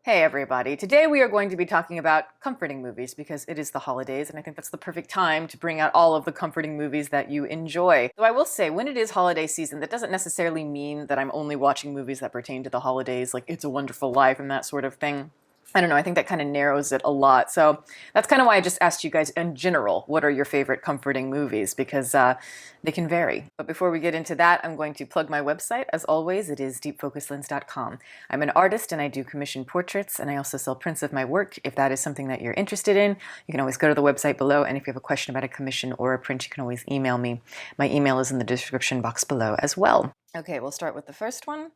Hey everybody, today we are going to be talking about comforting movies because it is the holidays and I think that's the perfect time to bring out all of the comforting movies that you enjoy. So I will say, when it is holiday season, that doesn't necessarily mean that I'm only watching movies that pertain to the holidays, like It's a Wonderful Life and that sort of thing. I don't know, I think that kind of narrows it a lot. So that's kind of why I just asked you guys in general, what are your favorite comforting movies? Because they can vary. But before we get into that, I'm going to plug my website. As always, it is deepfocuslens.com. I'm an artist and I do commissioned portraits, and I also sell prints of my work. If that is something that you're interested in, you can always go to the website below, and if you have a question about a commission or a print, you can always email me. My email is in the description box below as well. Okay, we'll start with the first one.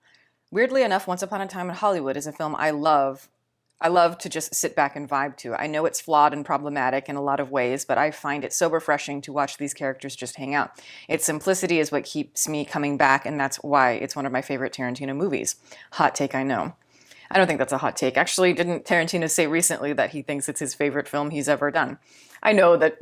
Weirdly enough, Once Upon a Time in Hollywood is a film I love. I love to just sit back and vibe to. I know it's flawed and problematic in a lot of ways, but I find it so refreshing to watch these characters just hang out. Its simplicity is what keeps me coming back, and that's why it's one of my favorite Tarantino movies. Hot take, I know. I don't think that's a hot take. Actually, didn't Tarantino say recently that he thinks it's his favorite film he's ever done? I know that,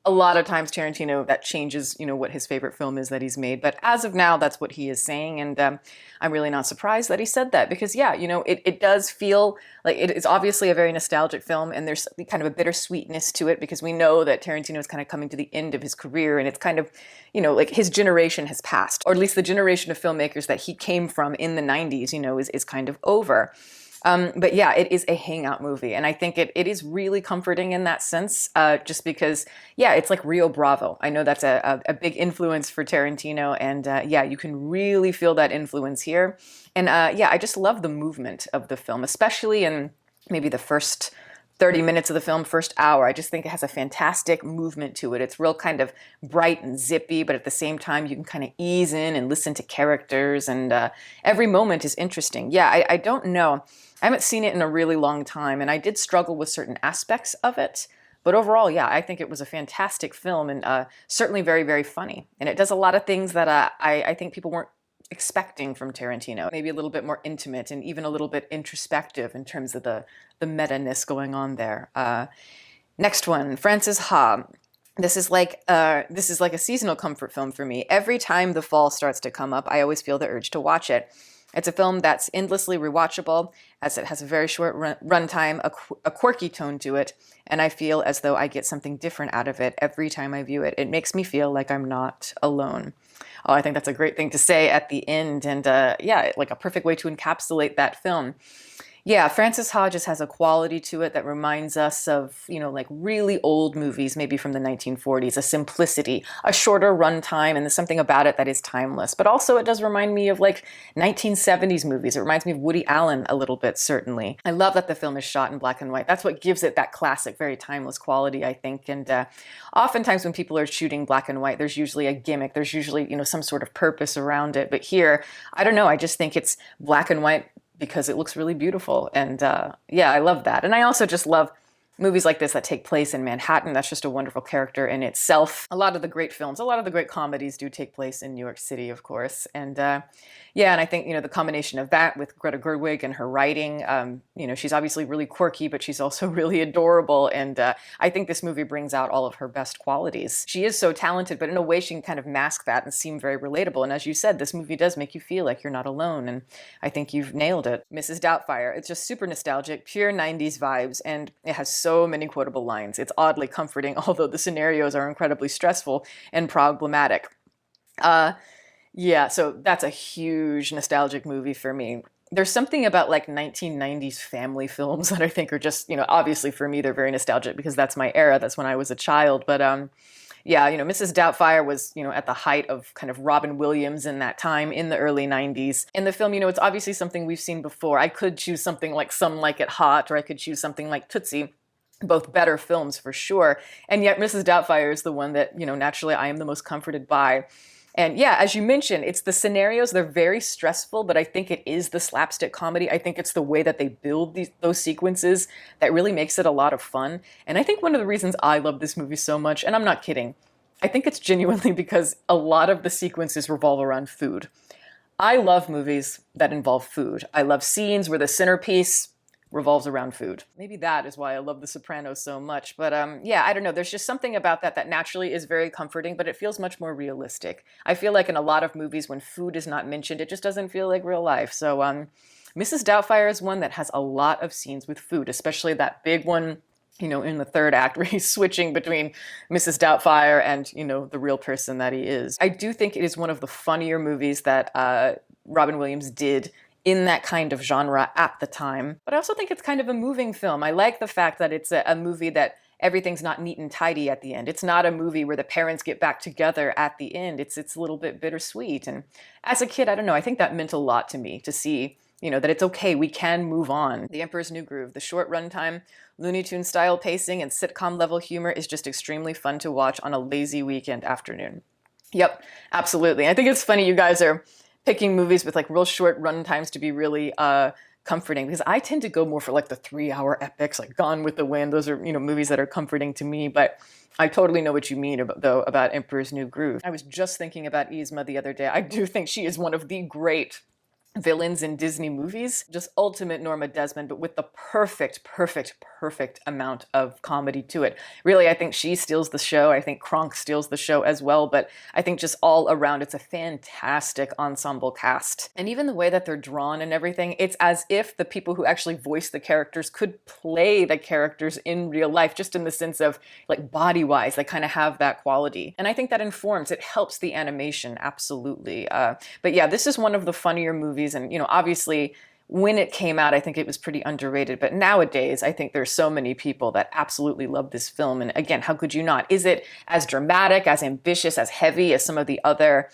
a lot of times Tarantino, that changes, what his favorite film is that he's made. But as of now, that's what he is saying. And I'm really not surprised that he said that because, yeah, it does feel like it is obviously a very nostalgic film. And there's kind of a bittersweetness to it because we know that Tarantino is kind of coming to the end of his career. And it's kind of, like his generation has passed, or at least the generation of filmmakers that he came from in the 90s, is kind of over. But yeah, it is a hangout movie. And I think it is really comforting in that sense, just because, yeah, it's like Rio Bravo. I know that's a big influence for Tarantino. And yeah, you can really feel that influence here. And yeah, I just love the movement of the film, especially in maybe the first 30 minutes of the film, first hour. I just think it has a fantastic movement to it. It's real kind of bright and zippy, but at the same time, you can kind of ease in and listen to characters, and every moment is interesting. Yeah, I don't know. I haven't seen it in a really long time, and I did struggle with certain aspects of it. But overall, yeah, I think it was a fantastic film and certainly very, very funny. And it does a lot of things that I think people weren't expecting from Tarantino. Maybe a little bit more intimate and even a little bit introspective in terms of the meta-ness going on there. Next one, Frances Ha. This is like a seasonal comfort film for me. Every time the fall starts to come up, I always feel the urge to watch it. It's a film that's endlessly rewatchable, as it has a very short runtime, a quirky tone to it, and I feel as though I get something different out of it every time I view it. It makes me feel like I'm not alone. Oh, I think that's a great thing to say at the end, and yeah, like a perfect way to encapsulate that film. Yeah, Frances Ha just has a quality to it that reminds us of, like really old movies, maybe from the 1940s, a simplicity, a shorter runtime, and there's something about it that is timeless. But also it does remind me of like 1970s movies. It reminds me of Woody Allen a little bit, certainly. I love that the film is shot in black and white. That's what gives it that classic, very timeless quality, I think. And oftentimes when people are shooting black and white, there's usually a gimmick. There's usually, some sort of purpose around it. But here, I don't know, I just think it's black and white because it looks really beautiful. And yeah, I love that. And I also just love movies like this that take place in Manhattan. That's just a wonderful character in itself. A lot of the great films, a lot of the great comedies do take place in New York City, of course. And yeah, and I think, the combination of that with Greta Gerwig and her writing, she's obviously really quirky, but she's also really adorable. And I think this movie brings out all of her best qualities. She is so talented, but in a way she can kind of mask that and seem very relatable. And as you said, this movie does make you feel like you're not alone. And I think you've nailed it. Mrs. Doubtfire, it's just super nostalgic, pure 90s vibes, and it has so many quotable lines. It's oddly comforting, although the scenarios are incredibly stressful and problematic. Yeah, so that's a huge nostalgic movie for me. There's something about like 1990s family films that I think are just, obviously for me, they're very nostalgic because that's my era. That's when I was a child. But yeah, Mrs. Doubtfire was, at the height of kind of Robin Williams in that time in the early 90s. In the film, it's obviously something we've seen before. I could choose something like Some Like It Hot, or I could choose something like Tootsie. Both better films for sure. And yet Mrs. Doubtfire is the one that, naturally I am the most comforted by. And yeah, as you mentioned, it's the scenarios, they're very stressful, but I think it is the slapstick comedy. I think it's the way that they build those sequences that really makes it a lot of fun. And I think one of the reasons I love this movie so much, and I'm not kidding, I think it's genuinely because a lot of the sequences revolve around food. I love movies that involve food. I love scenes where the centerpiece revolves around food. Maybe that is why I love The Sopranos so much. But yeah, I don't know. There's just something about that naturally is very comforting, but it feels much more realistic. I feel like in a lot of movies when food is not mentioned, it just doesn't feel like real life. So Mrs. Doubtfire is one that has a lot of scenes with food, especially that big one, in the third act where he's switching between Mrs. Doubtfire and, the real person that he is. I do think it is one of the funnier movies that Robin Williams did in that kind of genre at the time. But I also think it's kind of a moving film. I like the fact that it's a movie that everything's not neat and tidy at the end. It's not a movie where the parents get back together at the end. It's a little bit bittersweet. And as a kid, I don't know, I think that meant a lot to me to see, that it's okay, we can move on. The Emperor's New Groove, the short runtime, Looney Tunes style pacing and sitcom level humor is just extremely fun to watch on a lazy weekend afternoon. Yep, absolutely. I think it's funny you guys are picking movies with like real short run times to be really comforting, because I tend to go more for like the 3-hour epics, like Gone with the Wind. Those are, movies that are comforting to me, but I totally know what you mean about Emperor's New Groove. I was just thinking about Yzma the other day. I do think she is one of the great villains in Disney movies, just ultimate Norma Desmond, but with the perfect amount of comedy to it. Really, I think she steals the show. I think Kronk steals the show as well, but I think just all around, it's a fantastic ensemble cast. And even the way that they're drawn and everything, it's as if the people who actually voice the characters could play the characters in real life, just in the sense of like body-wise, they kind of have that quality. And I think that informs, it helps the animation, absolutely. But yeah, this is one of the funnier movies. And, obviously when it came out, I think it was pretty underrated. But nowadays, I think there's so many people that absolutely love this film. And again, how could you not? Is it as dramatic, as ambitious, as heavy as some of the other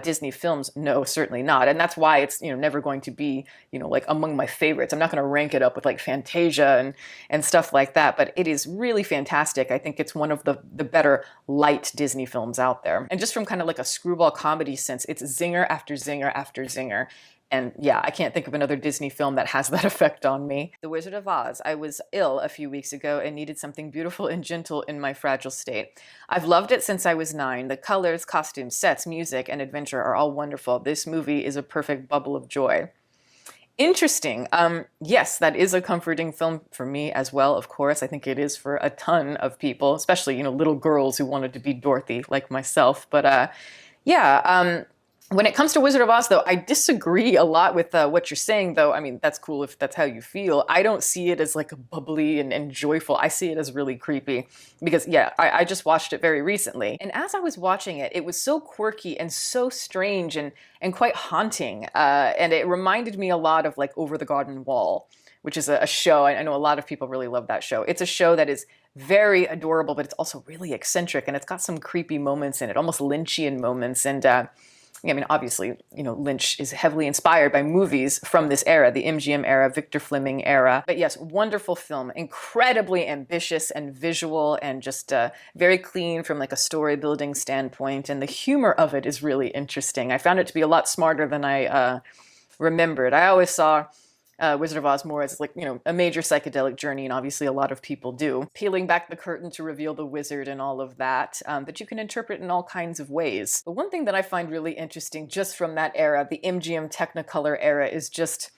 Disney films? No, certainly not. And that's why it's, never going to be, like among my favorites. I'm not going to rank it up with like Fantasia and stuff like that, but it is really fantastic. I think it's one of the better light Disney films out there. And just from kind of like a screwball comedy sense, it's zinger after zinger after zinger. And yeah, I can't think of another Disney film that has that effect on me. The Wizard of Oz. I was ill a few weeks ago and needed something beautiful and gentle in my fragile state. I've loved it since I was 9. The colors, costumes, sets, music, and adventure are all wonderful. This movie is a perfect bubble of joy. Interesting. Yes, that is a comforting film for me as well, of course. I think it is for a ton of people, especially, little girls who wanted to be Dorothy like myself. But yeah, when it comes to Wizard of Oz, though, I disagree a lot with what you're saying, though. I mean, that's cool if that's how you feel. I don't see it as like a bubbly and joyful. I see it as really creepy because, yeah, I just watched it very recently. And as I was watching it, it was so quirky and so strange and quite haunting. And it reminded me a lot of like Over the Garden Wall, which is a show. I know a lot of people really love that show. It's a show that is very adorable, but it's also really eccentric. And it's got some creepy moments in it, almost Lynchian moments. And I mean, obviously, Lynch is heavily inspired by movies from this era, the MGM era, Victor Fleming era. But yes, wonderful film, incredibly ambitious and visual and just very clean from like a story building standpoint. And the humor of it is really interesting. I found it to be a lot smarter than I remembered. I always saw Wizard of Oz more as like, a major psychedelic journey, and obviously a lot of people do. Peeling back the curtain to reveal the wizard and all of that, but you can interpret in all kinds of ways. But one thing that I find really interesting just from that era, the MGM Technicolor era, is just,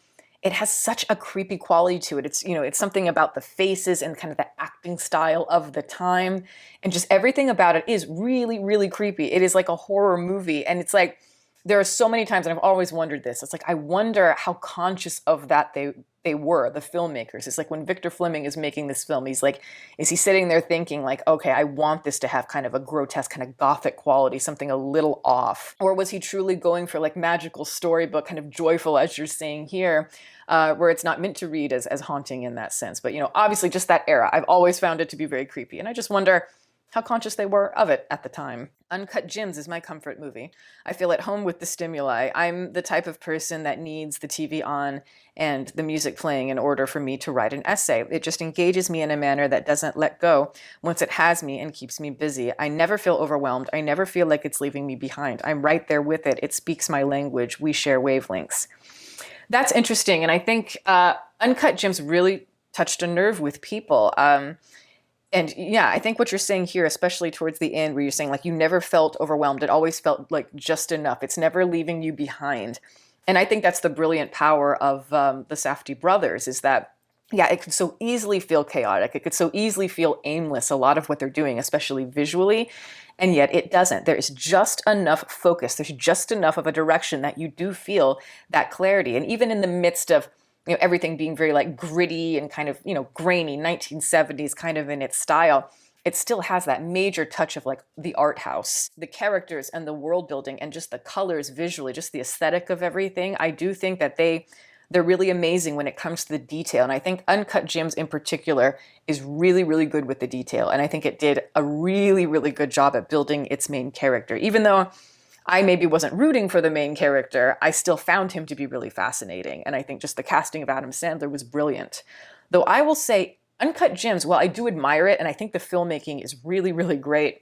it has such a creepy quality to it. It's, it's something about the faces and kind of the acting style of the time, and just everything about it is really, really creepy. It is like a horror movie, and it's like, there are so many times, and I've always wondered this, it's like, I wonder how conscious of that they were, the filmmakers. It's like when Victor Fleming is making this film, he's like, is he sitting there thinking like, okay, I want this to have kind of a grotesque, kind of gothic quality, something a little off? Or was he truly going for like magical storybook, kind of joyful, as you're saying here, where it's not meant to read as haunting in that sense? But, obviously just that era, I've always found it to be very creepy. And I just wonder how conscious they were of it at the time. Uncut Gems is my comfort movie. I feel at home with the stimuli. I'm the type of person that needs the TV on and the music playing in order for me to write an essay. It just engages me in a manner that doesn't let go once it has me and keeps me busy. I never feel overwhelmed. I never feel like it's leaving me behind. I'm right there with it. It speaks my language. We share wavelengths. That's interesting. And I think Uncut Gems really touched a nerve with people. And yeah, I think what you're saying here, especially towards the end where you're saying like you never felt overwhelmed, it always felt like just enough. It's never leaving you behind. And I think that's the brilliant power of the Safdie brothers, is that yeah, it could so easily feel chaotic. It could so easily feel aimless, a lot of what they're doing, especially visually. And yet it doesn't. There is just enough focus. There's just enough of a direction that you do feel that clarity. And even in the midst of, everything being very like gritty and kind of, grainy, 1970s kind of in its style, it still has that major touch of like the art house, the characters and the world building and just the colors visually, just the aesthetic of everything. I do think that they're really amazing when it comes to the detail. And I think Uncut Gems in particular is really, really good with the detail. And I think it did a really, really good job at building its main character. Even though I maybe wasn't rooting for the main character, I still found him to be really fascinating. And I think just the casting of Adam Sandler was brilliant. Though I will say, Uncut Gems, while I do admire it, and I think the filmmaking is really, really great,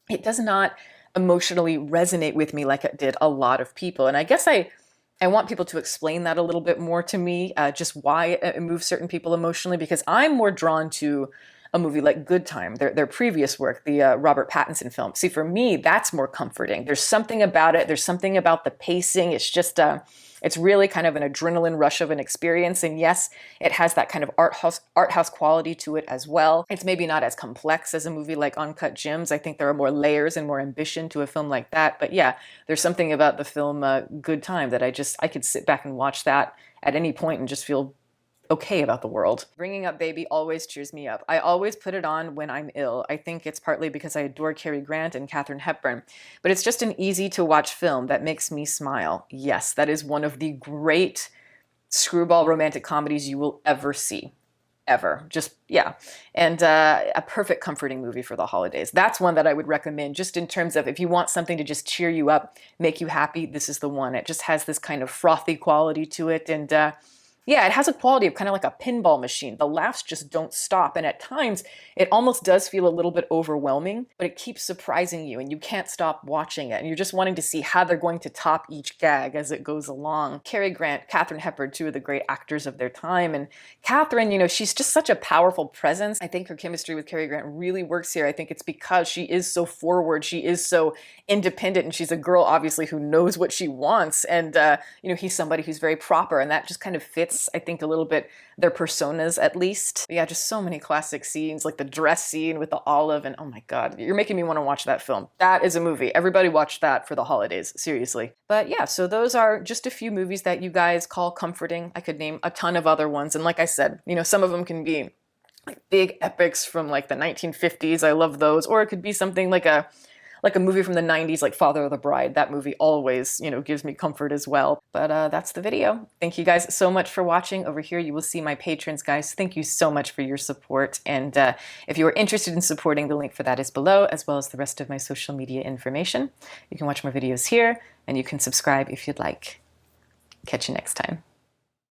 it does not emotionally resonate with me like it did a lot of people. And I guess I want people to explain that a little bit more to me, just why it moves certain people emotionally, because I'm more drawn to a movie like Good Time, their previous work, the Robert Pattinson film. See, for me, that's more comforting. There's something about it. There's something about the pacing. It's just, it's really kind of an adrenaline rush of an experience. And yes, it has that kind of art house quality to it as well. It's maybe not as complex as a movie like Uncut Gems. I think there are more layers and more ambition to a film like that. But yeah, there's something about the film Good Time that I could sit back and watch that at any point and just feel okay about the world. Bringing Up Baby always cheers me up. I always put it on when I'm ill. I think it's partly because I adore Cary Grant and Katharine Hepburn, but it's just an easy to watch film that makes me smile. Yes, that is one of the great screwball romantic comedies you will ever see. Ever. Just, yeah. And a perfect comforting movie for the holidays. That's one that I would recommend just in terms of if you want something to just cheer you up, make you happy, this is the one. It just has this kind of frothy quality to it. And yeah, it has a quality of kind of like a pinball machine. The laughs just don't stop. And at times, it almost does feel a little bit overwhelming, but it keeps surprising you and you can't stop watching it. And you're just wanting to see how they're going to top each gag as it goes along. Cary Grant, Katharine Hepburn, two of the great actors of their time. And Katharine, she's just such a powerful presence. I think her chemistry with Cary Grant really works here. I think it's because she is so forward. She is so independent. And she's a girl, obviously, who knows what she wants. And, he's somebody who's very proper. And that just kind of fits, I think, a little bit their personas, at least. But yeah, just so many classic scenes, like the dress scene with the olive, and oh my God, you're making me want to watch that film. That is a movie. Everybody watch that for the holidays, seriously. But yeah, so those are just a few movies that you guys call comforting. I could name a ton of other ones, and like I said, some of them can be like big epics from like the 1950s. I love those. Or it could be something like a movie from the 90s, like Father of the Bride. That movie always, gives me comfort as well. But that's the video. Thank you guys so much for watching. Over here, you will see my patrons, guys. Thank you so much for your support. And if you are interested in supporting, the link for that is below, as well as the rest of my social media information. You can watch more videos here, and you can subscribe if you'd like. Catch you next time.